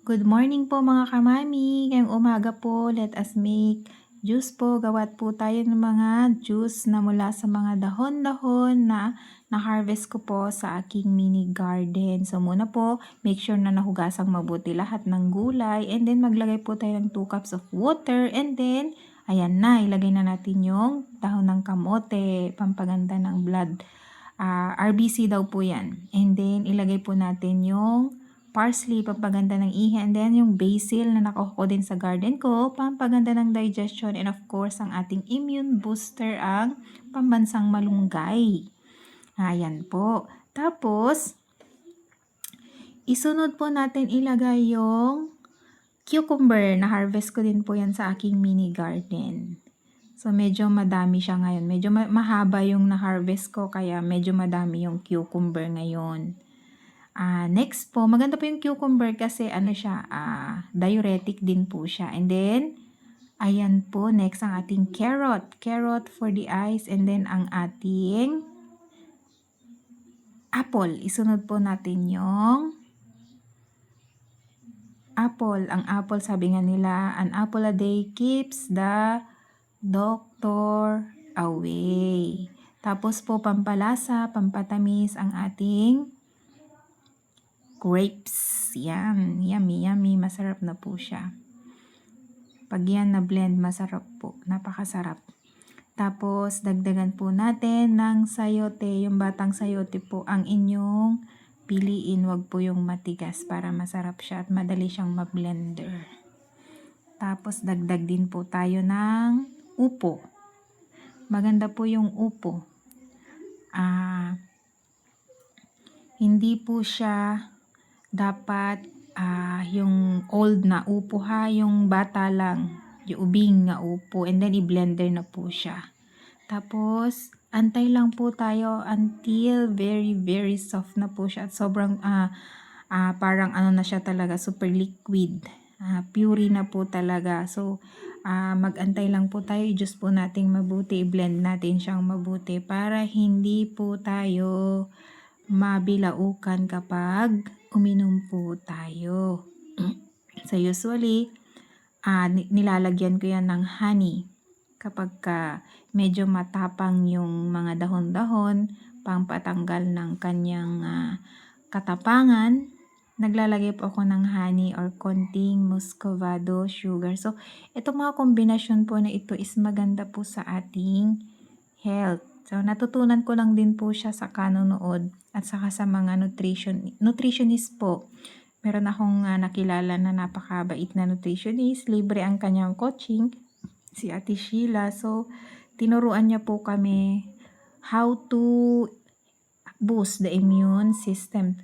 Good morning po mga kamami. Ngayong umaga po, let us make juice po. Gawat po tayo ng mga juice na mula sa mga dahon-dahon na na-harvest ko po sa aking mini garden. So muna po, make sure na nahugasang mabuti lahat ng gulay. And then maglagay po tayo ng 2 cups of water. And then, ayan na, ilagay na natin yung dahon ng kamote, pampaganda ng blood. RBC daw po yan. And then, ilagay po natin yung parsley, pampaganda ng ihi, and then yung basil na nakuha ko din sa garden ko, pampaganda ng digestion, and of course, ang ating immune booster, ang pambansang malunggay. Ayan po. Tapos, isunod po natin ilagay yung cucumber, na harvest ko din po yan sa aking mini garden. So, medyo madami siya ngayon. Medyo mahaba yung na-harvest ko, kaya medyo madami yung cucumber ngayon. Next po, maganda po yung cucumber kasi ano siya, diuretic din po siya. And then, ayan po, next ang ating carrot. Carrot for the eyes. And then, ang ating apple. Isunod po natin yung apple. Ang apple, sabi nga nila, an apple a day keeps the doctor away. Tapos po, pampalasa, pampatamis, ang ating grapes. Yan. Yummy, yummy. Masarap na po siya. Pag yan na blend, masarap po. Napakasarap. Tapos, dagdagan po natin ng sayote. Yung batang sayote po ang inyong piliin. Wag po yung matigas para masarap siya at madali siyang ma-blender. Tapos, dagdag din po tayo ng upo. Maganda po yung upo. Hindi po siya dapat yung old na upo ha, yung bata lang, yung ubing nga upo, and then i-blender na po siya. Tapos, antay lang po tayo until very very soft na po siya at sobrang parang ano na siya talaga, super liquid. Puree na po talaga. So, mag-antay lang po tayo, i-juice po natin mabuti, i-blend natin siyang mabuti para hindi po tayo mabilaukan kapag uminom po tayo. So usually, nilalagyan ko yan ng honey kapag medyo matapang yung mga dahon-dahon, pampatanggal ng kanyang katapangan. Naglalagay po ako ng honey or konting muscovado sugar. So, itong mga kombinasyon po na ito is maganda po sa ating health. So, natutunan ko lang din po siya sa kanonood at saka sa mga nutritionist po. Meron akong nakilala na napakabait na nutritionist. Libre ang kanyang coaching, si Ate Sheila. So, tinuruan niya po kami how to boost the immune system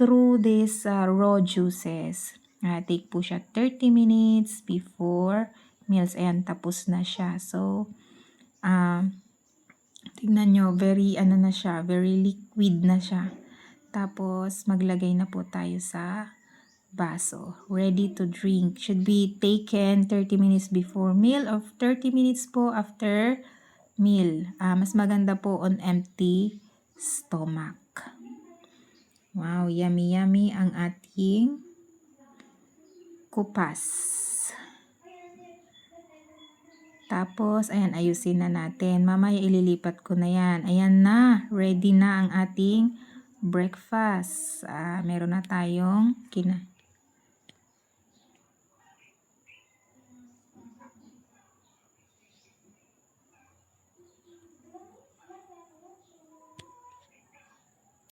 through these raw juices. Take po siya 30 minutes before meals. Ayan, tapos na siya. So, tignan nyo, very ano na siya, very liquid na siya. Tapos, maglagay na po tayo sa baso. Ready to drink. Should be taken 30 minutes before meal or 30 minutes po after meal. Mas maganda po on empty stomach. Wow, yummy yummy ang ating kupas. Tapos, ayan, ayusin na natin. Mamaya ililipat ko na yan. Ayan na, ready na ang ating breakfast. Meron na tayong